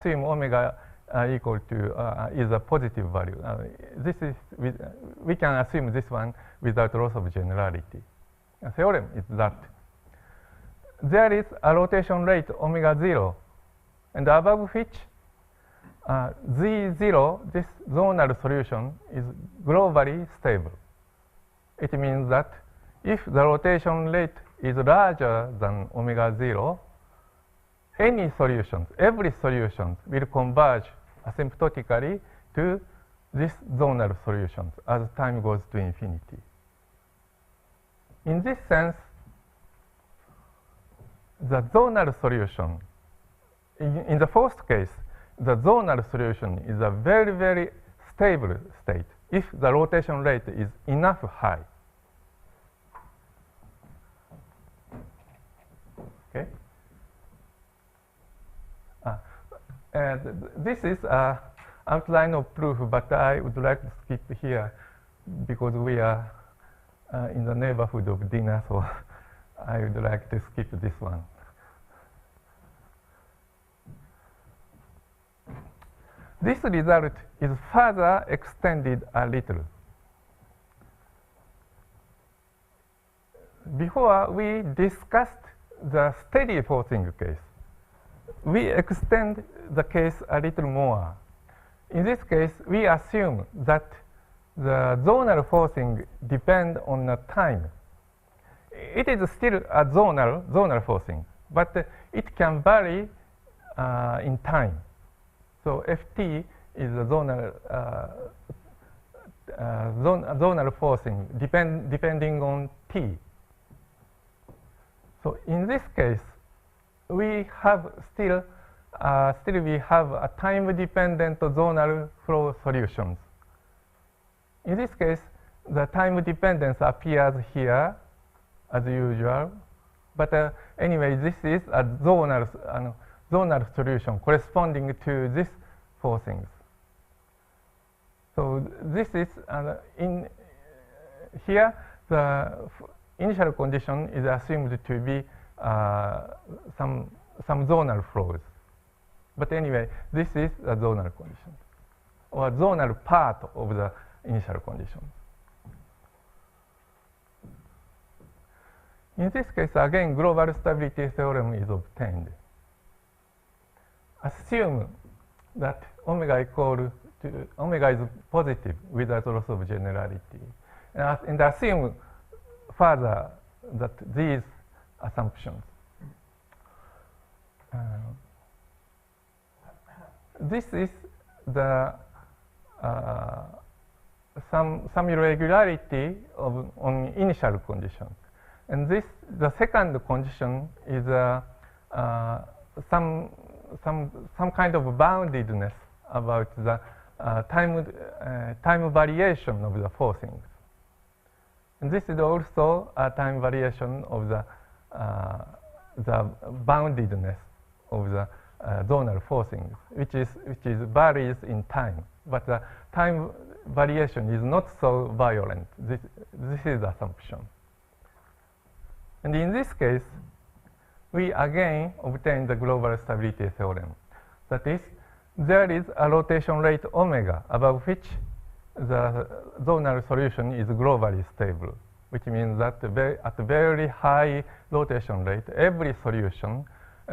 assume omega equal to is a positive value. This is we can assume this one without loss of generality. A theorem is that there is a rotation rate omega 0, and above which Z0, this zonal solution, is globally stable. It means that if the rotation rate is larger than omega 0, any solutions, every solution will converge asymptotically to this zonal solutions as time goes to infinity. In this sense, the zonal solution, in the first case, the zonal solution is a very, very stable state if the rotation rate is enough high. Okay. And this is an outline of proof, but I would like to skip here because we are in the neighborhood of dinner, so I would like to skip this one. This result is further extended a little. Before we discussed the steady forcing case, we extend the case a little more. In this case, we assume that the zonal forcing depends on the time. It is still a zonal forcing, but it can vary in time. So Ft is a zonal forcing depending on t. So in this case, we have still we have a time-dependent zonal flow solutions. In this case, the time dependence appears here as usual, but anyway, this is a zonal solution corresponding to this forcings. So this is in here the initial condition is assumed to be some zonal flows. But anyway, this is a zonal condition or zonal part of the initial condition. In this case, again, global stability theorem is obtained. Assume that omega is positive without loss of generality, and assume further that these assumptions. This is the some irregularity on initial condition, and the second condition is some kind of boundedness about the time variation of the forcings, and this is also a time variation of the boundedness of the zonal forcings, which varies in time, but the time variation is not so violent. This is the assumption. And in this case, we again obtain the global stability theorem. That is, there is a rotation rate omega above which the zonal solution is globally stable, which means that at very high rotation rate, every solution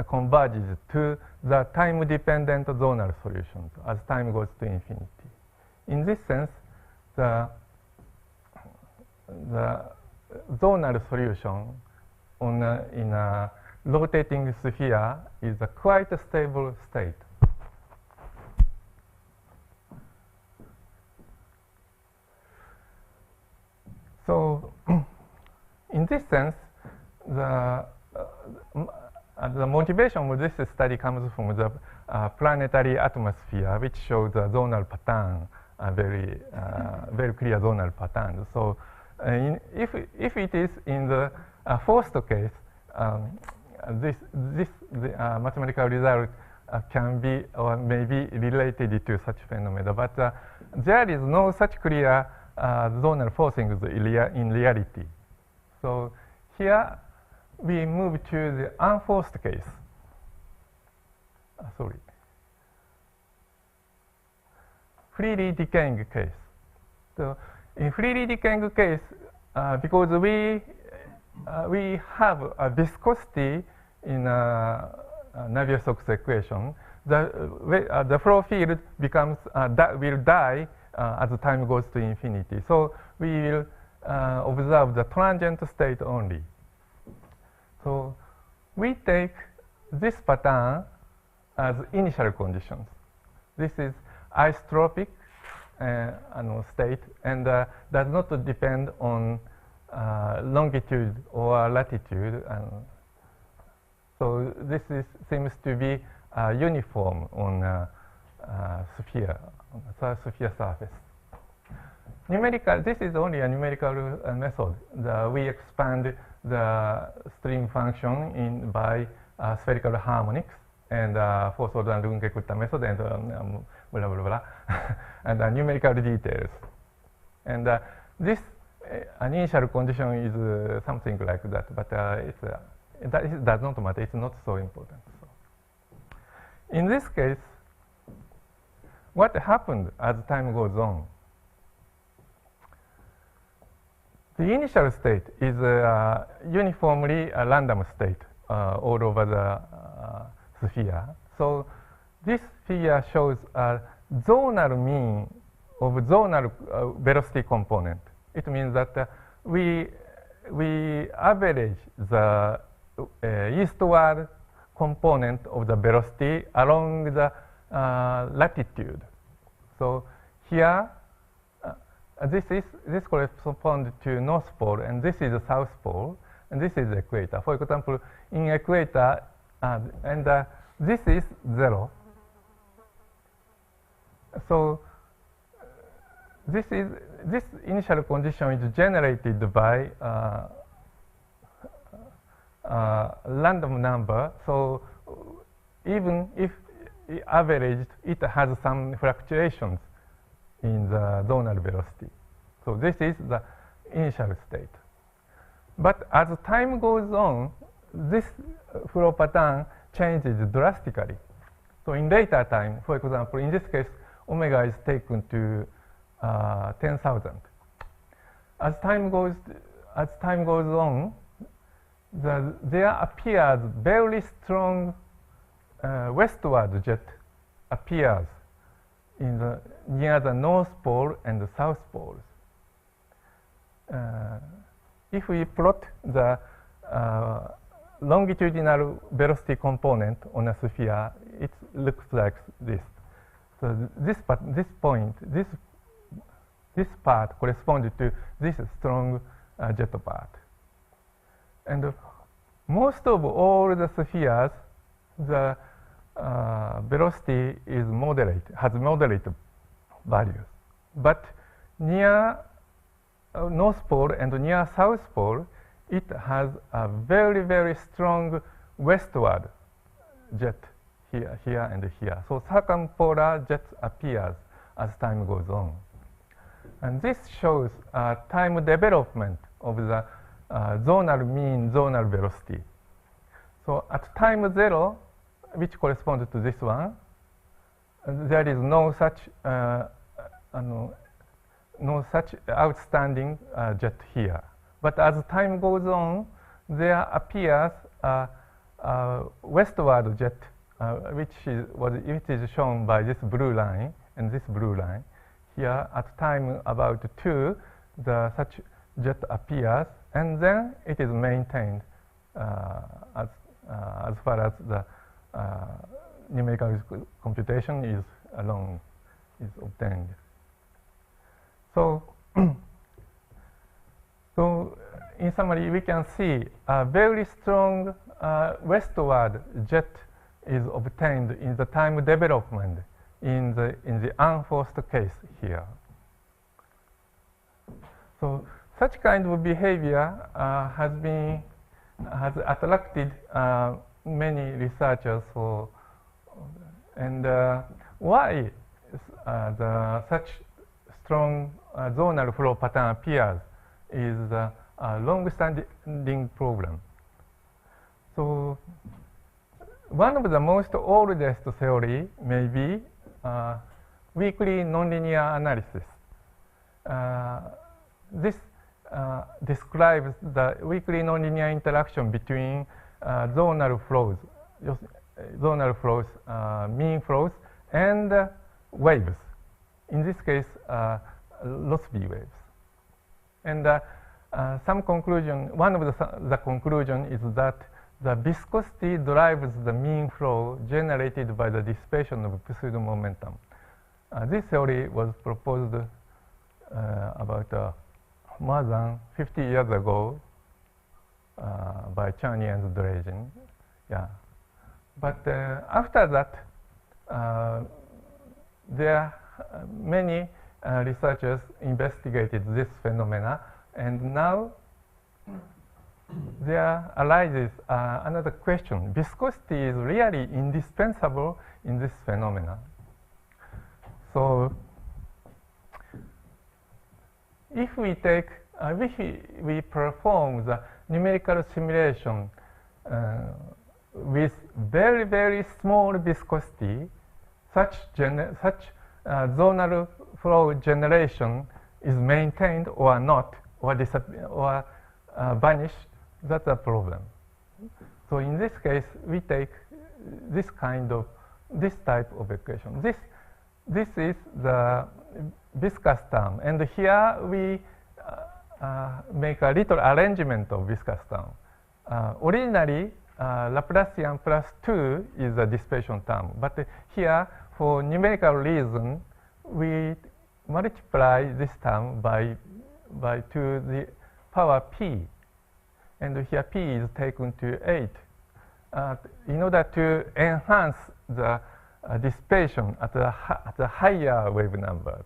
converges to the time-dependent zonal solutions as time goes to infinity. In this sense, the zonal solution in a rotating sphere is a quite stable state. So, in this sense, the motivation of this study comes from the planetary atmosphere, which shows the zonal pattern, very clear zonal pattern. So, if it is in the first case, the mathematical result can be or may be related to such phenomena, but there is no such clear zonal forcings in reality. So here we move to the unforced case. Sorry. freely decaying case. So in freely decaying case, because we have a viscosity in Navier-Stokes equation, the flow field becomes that will die as time goes to infinity. So we will observe the transient state only. So we take this pattern as initial conditions. This is isotropic state and does not depend on longitude or latitude. So this seems to be uniform on sphere, sphere surface. Numerical, this is only a numerical method. We expand the string function by spherical harmonics and fourth-order and Runge-Kutta method and blah, blah, blah, and numerical details. And this initial condition is something like that, but it does not matter. It's not so important. So in this case, what happened as time goes on? The initial state is uniformly a random state all over the sphere. So this figure shows a zonal mean of zonal velocity component. It means that we average the eastward component of the velocity along the latitude. So here, this corresponds to North Pole, and this is the South Pole, and this is the equator. For example, in equator, this is 0. So this initial condition is generated by random number. So even if averaged, it has some fluctuations in the zonal velocity. So this is the initial state. But as time goes on, this flow pattern changes drastically. So in later time, for example, in this case, omega is taken to 10,000. As time goes on, there appears very strong westward jet appears near the North Pole and the South Poles. If we plot the longitudinal velocity component on a sphere, it looks like this. So this part corresponds to this strong jet part. And most of all the spheres, the velocity is moderate, has moderate values. But near North Pole and near South Pole, it has a very, very strong westward jet here and here. So circumpolar jet appears as time goes on. And this shows time development of the zonal mean zonal velocity. So at time 0, which corresponds to this one, there is no such outstanding jet here. But as time goes on, there appears a westward jet, which is shown by this blue line and this blue line. Here, at time about 2, such jet appears, and then it is maintained as far as the numerical computation is obtained. So, so in summary, we can see a very strong westward jet is obtained in the time development in the unforced case here. So such kind of behavior has attracted many researchers for, and why such strong zonal flow pattern appears is a long-standing problem. So one of the most oldest theory may be weakly nonlinear analysis. This describes the weakly nonlinear interaction between zonal flows, mean flows, and waves. In this case, Rossby waves. And some conclusion, one of the conclusion is that the viscosity drives the mean flow generated by the dissipation of pseudo momentum. This theory was proposed about more than 50 years ago by Charney and Dragin. Yeah. But after that, there many researchers investigated this phenomena, and now there arises another question. Viscosity is really indispensable in this phenomena. So if we take, we perform the numerical simulation with very, very small viscosity, such zonal flow generation is maintained or not, or vanished, that's a problem. So in this case, we take this type of equation. This is the viscous term, and here we make a little arrangement of viscous term. Originally, Laplacian plus 2 is a dissipation term, but here, for numerical reason, we multiply this term by to the power p, and here p is taken to 8 in order to enhance the dissipation at the higher wave numbers,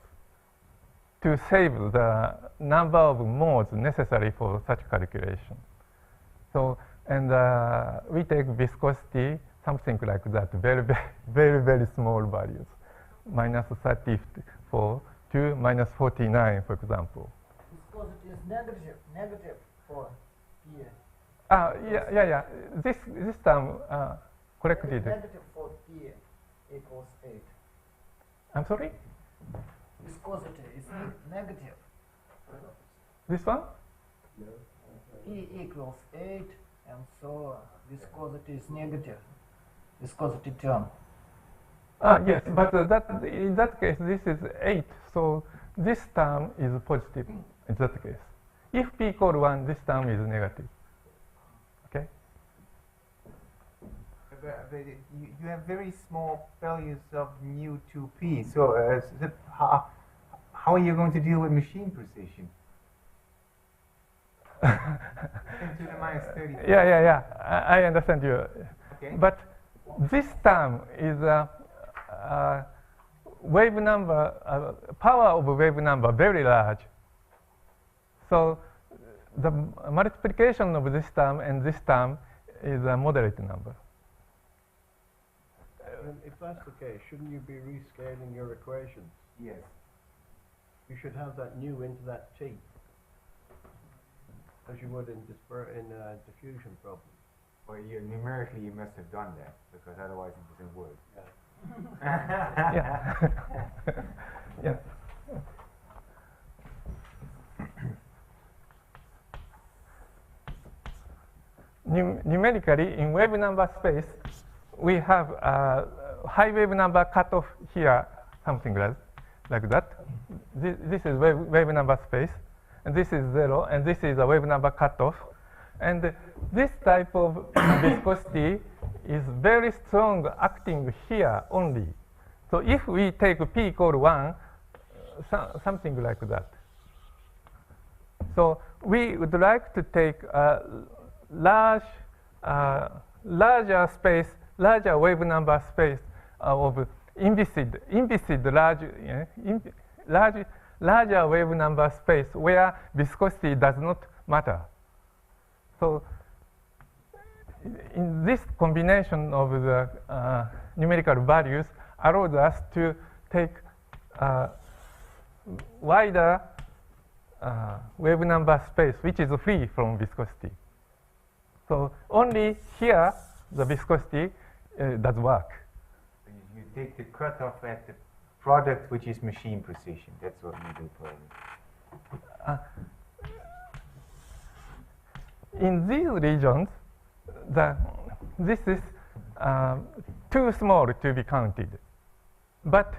to save the number of modes necessary for such calculation. So, and we take viscosity, something like that, very, very, very small values, minus 34 to minus 49, for example. Viscosity is negative for P. Yeah. This term corrected. Negative for P equals 8. I'm sorry? Viscosity is negative. This one? No. P equals 8, and so viscosity is negative. Viscosity term. Yes, but in that case, this is 8, so this term is positive in that case. If p equals 1, this term is negative. Okay? But you have very small values of mu 2p, so how are you going to deal with machine precision? 10 to the minus 30. Yeah. I understand you. Okay. But this term is wave number, power of wave number very large. So the multiplication of this term and this term is a moderate number. If that's the case, shouldn't you be rescaling your equations? Yes. You should have that nu into that t, as you would in diffusion problem. Well, numerically you must have done that, because otherwise it doesn't work. Yeah. Yeah. Numerically, in wave number space, we have a high wave number cutoff here, something like that. This is wave number space, and this is 0, and this is a wave number cutoff. And this type of viscosity is very strong acting here only. So if we take p equal 1, something like that. So we would like to take a larger space, larger wave number space of larger wave number space where viscosity does not matter. So in this combination of the numerical values allows us to take wider wave number space, which is free from viscosity. So only here the viscosity does work. You take the cutoff at the product which is machine precision. That's what we do probably. In these regions, this is too small to be counted. But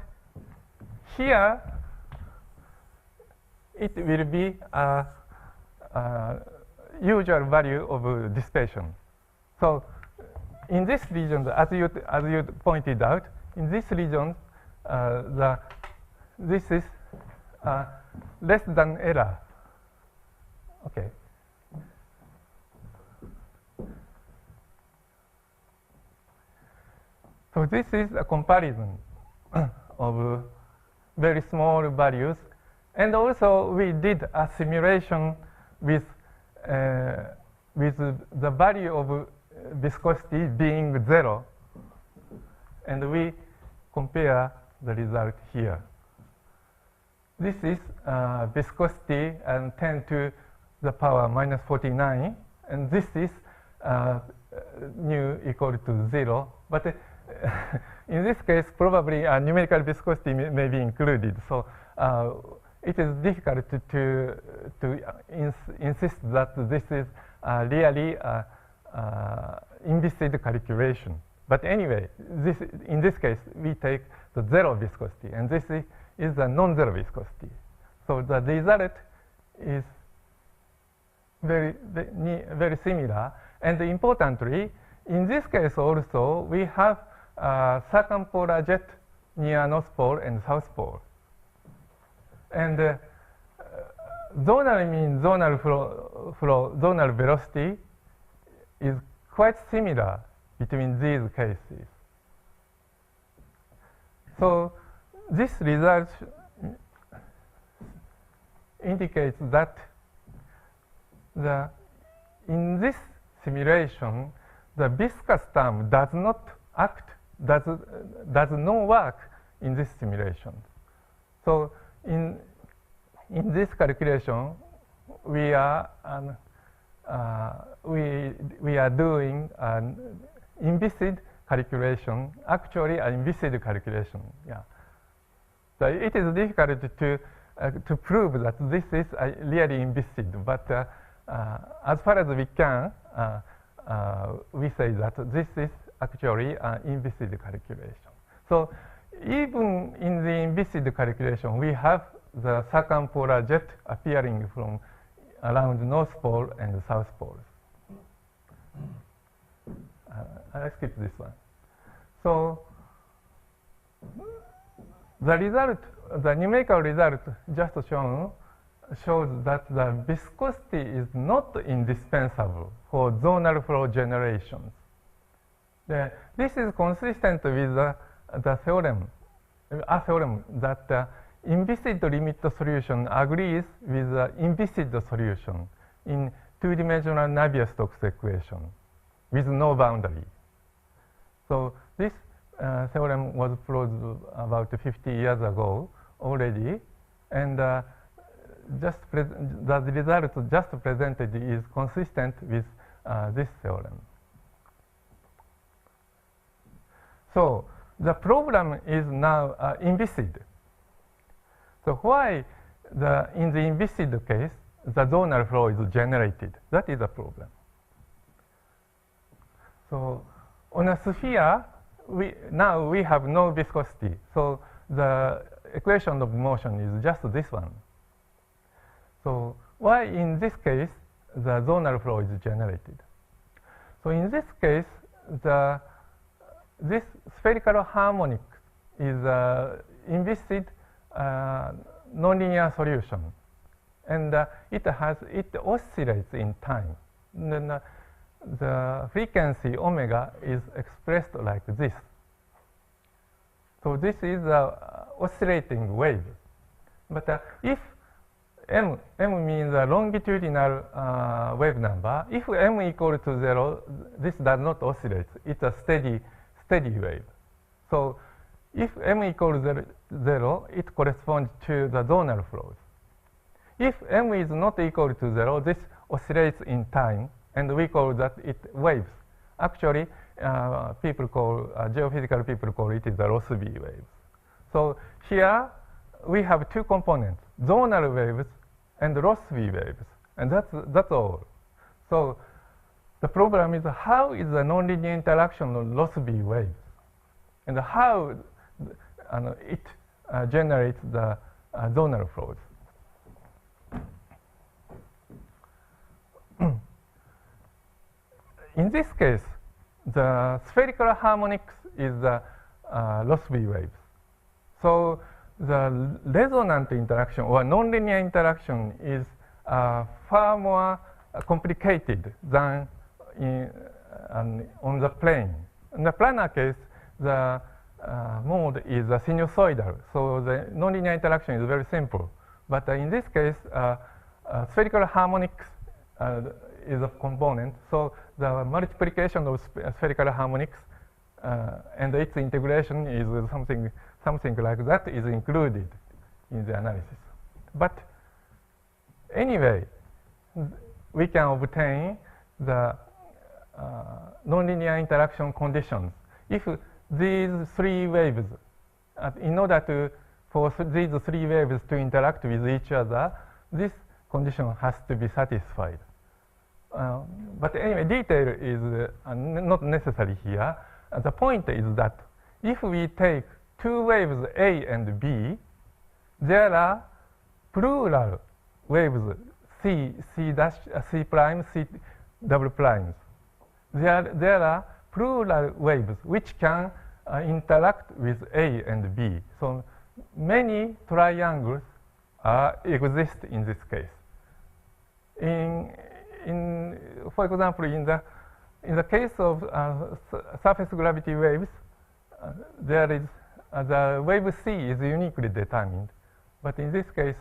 here, it will be a usual value of dissipation. So in this region, as you pointed out, in this region, this is less than error. Okay. So this is a comparison of very small values. And also, we did a simulation with the value of viscosity being 0. And we compare the result here. This is viscosity and 10 to the power minus 49. And this is nu equal to 0. But in this case, probably numerical viscosity may be included. So it is difficult to insist that this is really implicit calculation. But anyway, in this case, we take the 0 viscosity, and this is the non-zero viscosity. So the result is very similar. And importantly, in this case also, we have circumpolar jet near North Pole and South Pole. And zonal mean zonal flow, zonal velocity is quite similar between these cases. So this result indicates that in this simulation, the viscous term does not work in this simulation. So in this calculation, we are doing an implicit calculation, actually an implicit calculation. Yeah. So it is difficult to prove that this is really implicit, but as far as we can, we say that this is actually an implicit calculation. So even in the implicit calculation, we have the circumpolar jet appearing from around North Pole and South Pole. I'll skip this one. So the result, the numerical result just shown, shows that the viscosity is not indispensable for zonal flow generations. This is consistent with the theorem, a theorem that implicit limit solution agrees with the implicit solution in two-dimensional Navier-Stokes equation with no boundary. So this theorem was proved about 50 years ago already, and the result just presented is consistent with this theorem. So the problem is now implicit. So why in the implicit case, the zonal flow is generated? That is a problem. So on a sphere, now we have no viscosity. So the equation of motion is just this one. So why in this case, the zonal flow is generated? So in this case, this spherical harmonic is implicit nonlinear solution, and it oscillates in time. Then the frequency omega is expressed like this. So this is an oscillating wave. But if m means a longitudinal wave number, if m equal to 0, this does not oscillate. It's a steady wave. So if m equals 0, it corresponds to the zonal flows. If m is not equal to 0, this oscillates in time, and we call that it waves. Actually, geophysical people call it the Rossby waves. So here we have two components, zonal waves and Rossby waves, and that's all. So the problem is how is the nonlinear interaction of Rossby waves, and how it generates the zonal flows. In this case, the spherical harmonics is the Rossby waves. So the resonant interaction or nonlinear interaction is far more complicated than on the plane. In the planar case, the mode is sinusoidal, so the nonlinear interaction is very simple. But in this case, spherical harmonics is a component, so the multiplication of spherical harmonics and its integration is something like that is included in the analysis. But anyway, we can obtain the nonlinear interaction conditions if these three waves, in order for these three waves to interact with each other, this condition has to be satisfied. But anyway, detail is not necessary here. The point is that if we take two waves A and B, there are plural waves C dash, C prime, C double primes. There are plural waves which can interact with A and B. So many triangles exist in this case. For example, in the case of surface gravity waves, there is the wave C is uniquely determined, but in this case,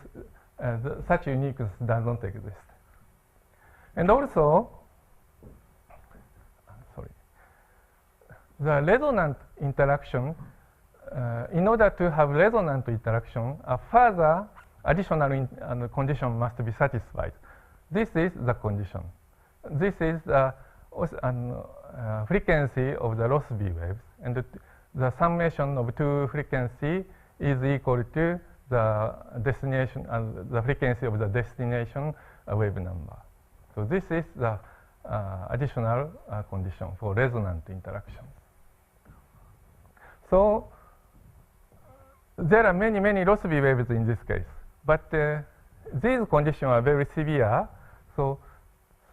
such uniqueness does not exist. And also, the resonant interaction, in order to have resonant interaction, a further additional condition must be satisfied. This is the condition. This is the frequency of the Rossby waves, and the summation of two frequencies is equal to the destination, the frequency of the destination wave number. So this is the additional condition for resonant interaction. So there are many Rossby waves in this case, but these conditions are very severe. So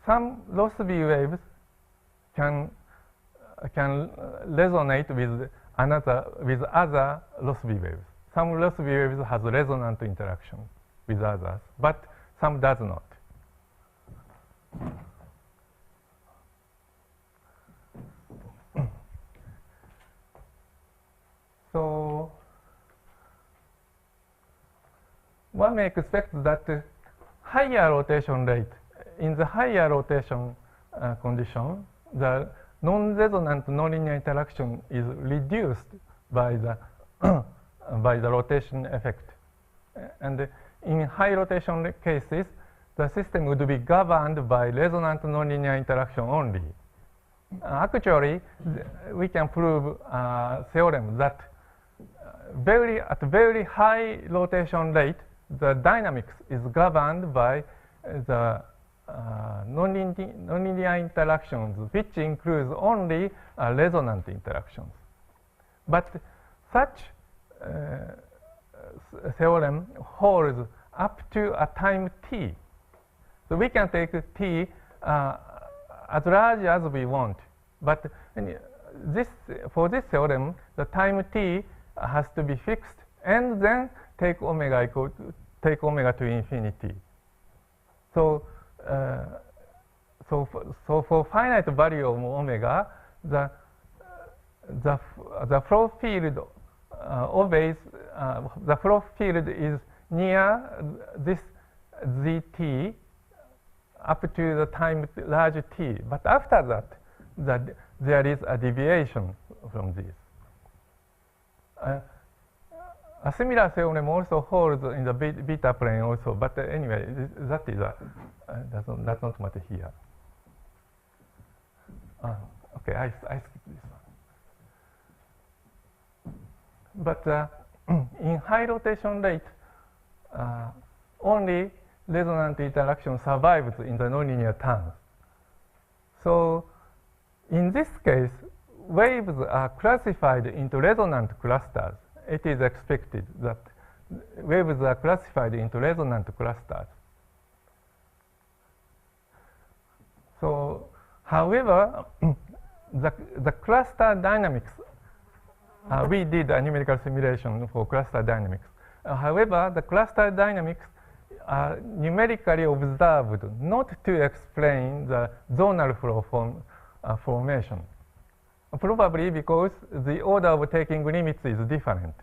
some Rossby waves can resonate with other Rossby waves. Some Rossby waves has resonant interaction with others, but some does not. So one may expect that higher rotation rate, in the higher rotation condition, the non-resonant nonlinear interaction is reduced by the by the rotation effect. And in high rotation cases, the system would be governed by resonant nonlinear interaction only. Actually, we can prove a theorem that at very high rotation rate, the dynamics is governed by the nonlinear interactions, which includes only resonant interactions. But such theorem holds up to a time t. So we can take t as large as we want. But for this theorem, the time t has to be fixed, and then take omega to infinity. So, for finite value of omega, the flow field obeys. The flow field is near this zt up to the time large t. But after that, there is a deviation from this. A similar theorem also holds in the beta plane also, but anyway, that is does not matter here. Okay, I skip this one. But in high rotation rate, only resonant interaction survives in the nonlinear terms. So in this case, waves are classified into resonant clusters. It is expected that waves are classified into resonant clusters. So, however, the cluster dynamics, we did a numerical simulation for cluster dynamics. However, the cluster dynamics are numerically observed not to explain the zonal flow formation. Probably because the order of taking limits is different.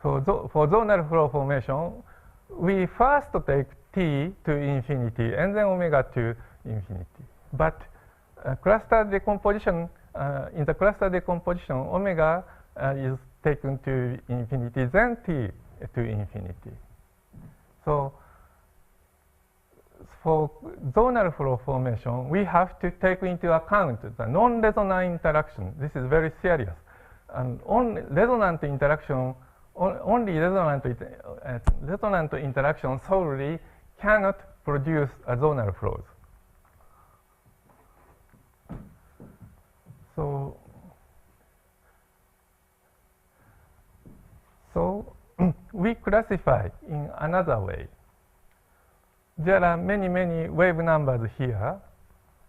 So for zonal flow formation, we first take t to infinity and then omega to infinity. But cluster decomposition, in the cluster decomposition, omega is taken to infinity, then t to infinity. So for zonal flow formation, we have to take into account the non-resonant interaction. This is very serious. And only resonant interaction solely cannot produce a zonal flows. So we classify in another way. There are many, many wave numbers here,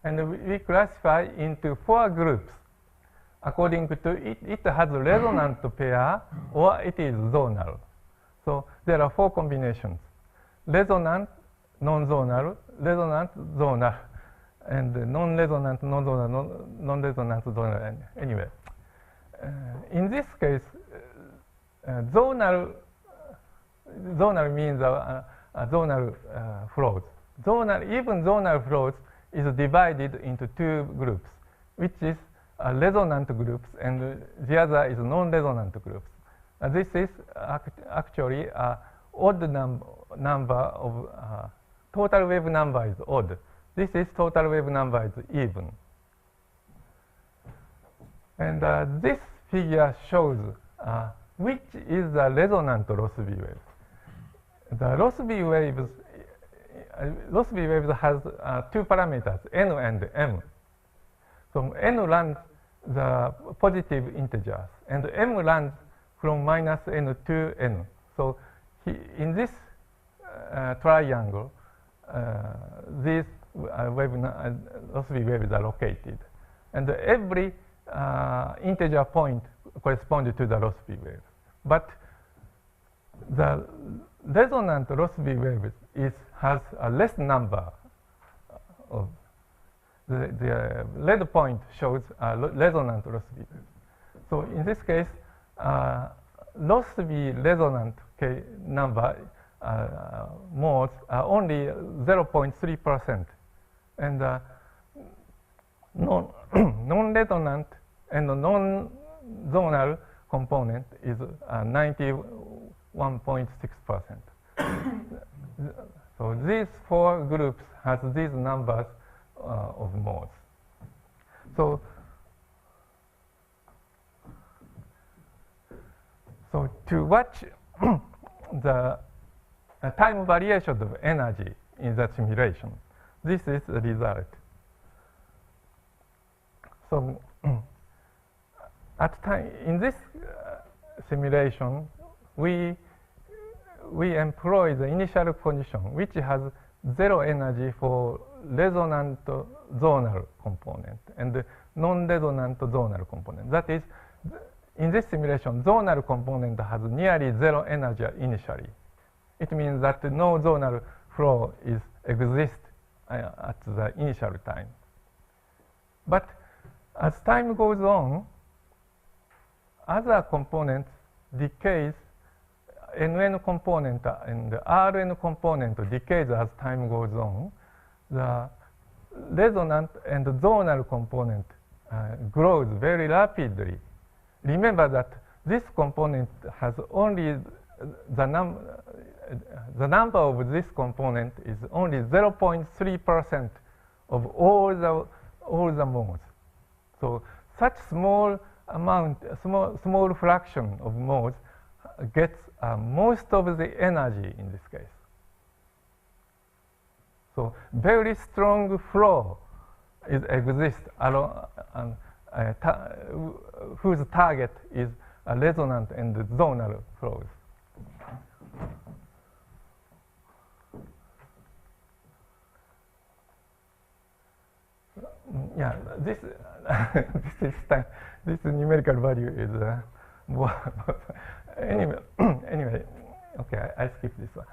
and we classify into 4 groups. According to it has a resonant pair or it is zonal. So there are 4 combinations: resonant, nonzonal, resonant, zonal, and non-resonant, nonzonal, non-resonant, zonal. Anyway, in this case, zonal means zonal flows. Even zonal flows is divided into 2 groups, which is resonant groups, and the other is non-resonant groups. This is actually an odd number of total wave number is odd. This is total wave number is even. And this figure shows which is the resonant Rossby wave. The Rossby waves has 2 parameters, n and m. So n runs the positive integers, and m runs from minus n to n. So in this triangle, these Rossby waves are located, and every integer point corresponds to the Rossby wave. But the resonant Rossby wave has a less number of the red point shows a resonant Rossby wave. So in this case, Rossby resonant number modes are only 0.3%, and non-resonant and non-zonal component is 91.6%. So these 4 groups has these numbers of modes. So to watch the time variation of energy in the simulation, this is the result. So at time in this simulation, we employ the initial condition, which has 0 energy for resonant zonal component and non-resonant zonal component. That is, in this simulation, zonal component has nearly 0 energy initially. It means that no zonal flow exists at the initial time. But as time goes on, other components decays. NN component and the RN component decays as time goes on. The resonant and zonal component grows very rapidly. Remember that this component has only the number of this component is only 0.3% of all the modes. So such small amount, small fraction of modes gets most of the energy in this case. So very strong flow exists along, whose target is resonant and zonal flows. Yeah, this this numerical value is more. anyway, okay, I skip this one.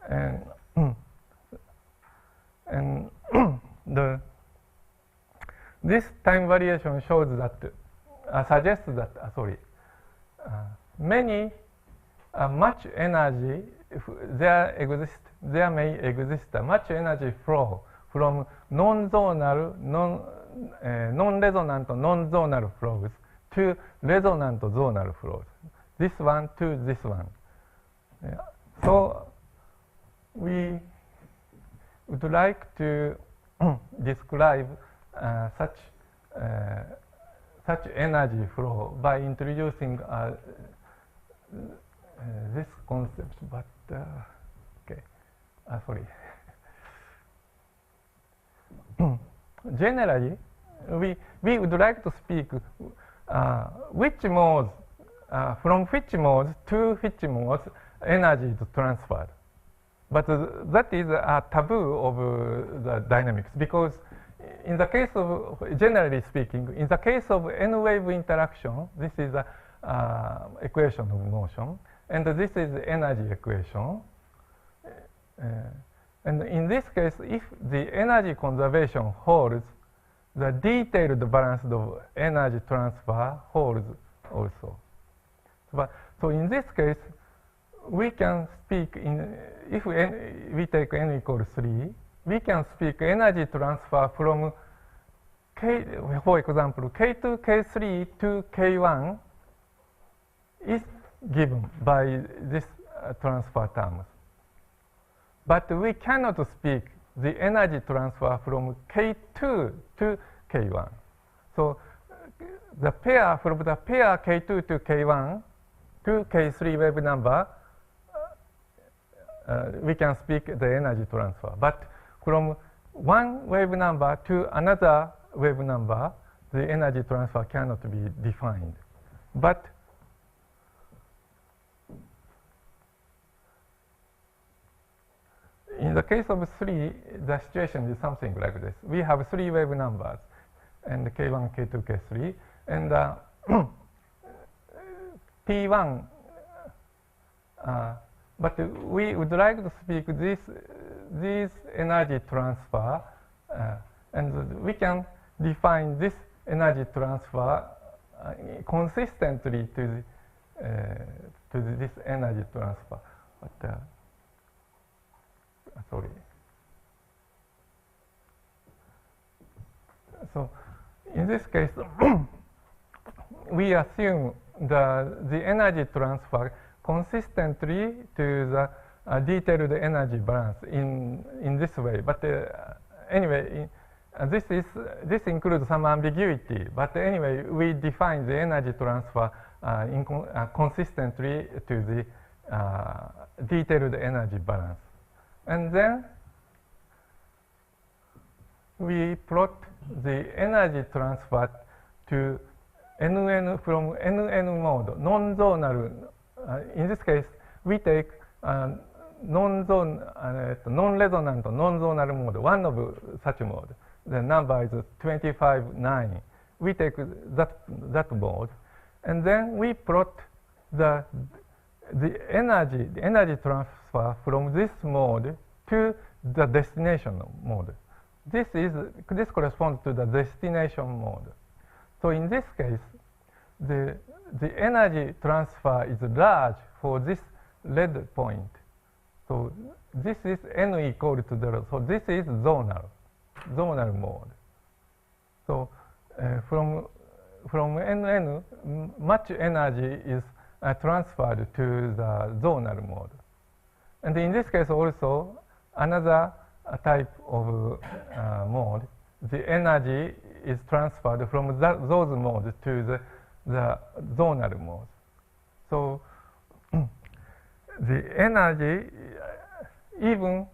and this time variation shows that suggests that many much energy there may exist much energy flow from non-zonal, non-resonant, non-zonal flows to resonant zonal flows. This one to this one. Yeah. So we would like to describe such energy flow by introducing this concept, but okay, sorry. Generally, we would like to speak which modes, from which modes to which modes energy is transferred. But that is a taboo of the dynamics, because in the case of, generally speaking, in the case of n-wave interaction, this is the equation of motion, and this is the energy equation. And in this case, if the energy conservation holds, the detailed balance of energy transfer holds also. So in this case, we can speak in, if we take n equals 3, we can speak energy transfer from K, for example, K2, K3 to K1 is given by this transfer terms. But we cannot speak the energy transfer from K2 to K1. So the pair, from the pair K2 to K1 to K3 wave number, we can speak the energy transfer. But from one wave number to another wave number, the energy transfer cannot be defined. But in the case of 3, the situation is something like this. We have 3 wave numbers, and K1, K2, K3, and P1, but we would like to speak this energy transfer, and we can define this energy transfer consistently to this energy transfer. But, sorry. So in this case, we assume the energy transfer consistently to the detailed energy balance in this way. But anyway, this includes some ambiguity. But anyway, we define the energy transfer consistently to the detailed energy balance. And then we plot the energy transfer to NN from NN mode, non-zonal. In this case, we take non-resonant, non-zonal mode, one of such mode. The number is 25.9. We take that mode, and then we plot the energy transfer from this mode to the destination mode. This corresponds to the destination mode. So in this case, the energy transfer is large for this red point. So this is n equal to 0. So this is zonal mode. So from NN, much energy is transferred to the zonal mode. And in this case also, another type of mode, the energy is transferred from those modes to the the zonal mode. So the energy, even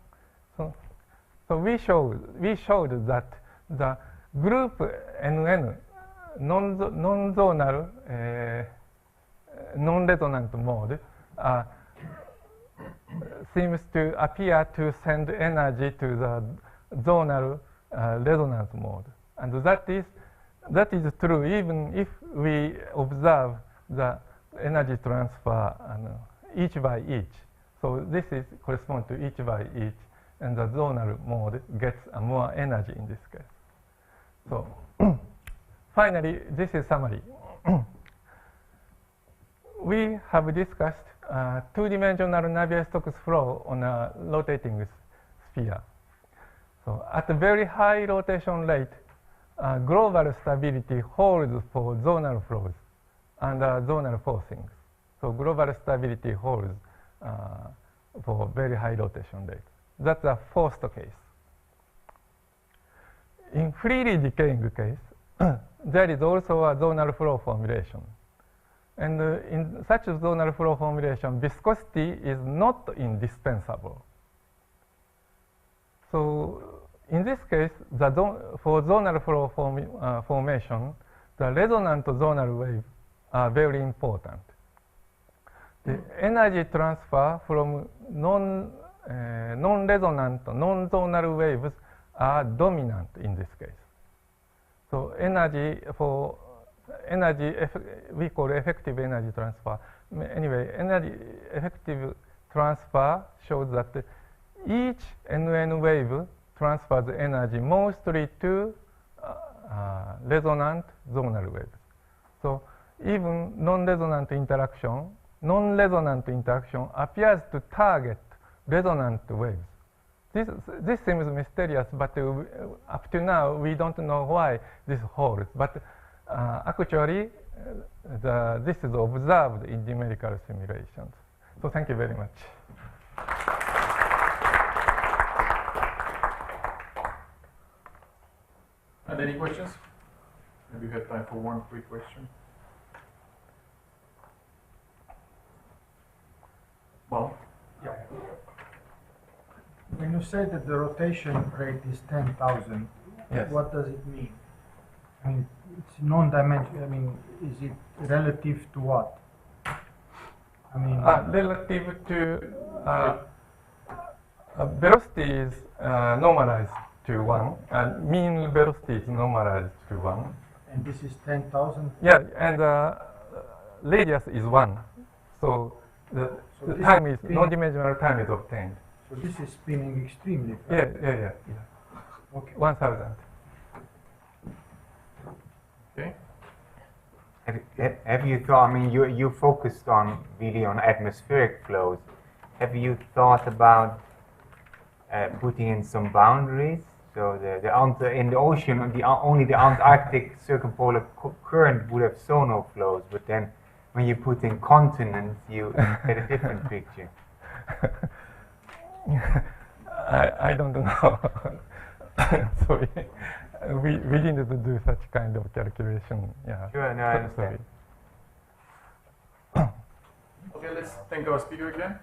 so we showed that the group NN non-zonal non-resonant mode seems to appear to send energy to the zonal resonance mode, and that is true even if we observe the energy transfer each by each. So this is correspond to each by each, and the zonal mode gets more energy in this case. So finally, this is summary. We have discussed two-dimensional Navier-Stokes flow on a rotating sphere. So at a very high rotation rate, global stability holds for zonal flows and zonal forcings. So global stability holds for very high rotation rate. That's the first case. In freely decaying case, there is also a zonal flow formulation. And in such a zonal flow formulation, viscosity is not indispensable. So in this case, for zonal flow formation, the resonant zonal waves are very important. The energy transfer from non-resonant, non-zonal waves are dominant in this case. So we call effective energy transfer. Anyway, effective transfer shows that each NN wave transfers energy mostly to resonant zonal waves. So even non-resonant interaction appears to target resonant waves. This seems mysterious, but up to now we don't know why this holds. But actually, this is observed in numerical simulations. So thank you very much. And any questions? Maybe we have time for one quick question. Well, Yeah. When you say that the rotation rate is 10,000, Yes. what does it mean? I mean, it's non-dimensional. I mean, is it relative to what? I mean, Relative to velocity is normalized to 1, and mean velocity is normalized to 1. and this is 10,000. Yeah, and radius is 1. So the this time is is non-dimensional time is obtained. So this is spinning extremely fast. Yeah. Okay. 1,000. okay. Have you thought, I mean, you focused on really on atmospheric flows. Have you thought about putting in some boundaries? So in the ocean, only the Antarctic circumpolar current would have zonal flows, but then when you put in continents, you get a different picture. I don't know. Sorry. We didn't do such kind of calculation. Yeah. Sure, no, I understand. Okay, let's thank our speaker again.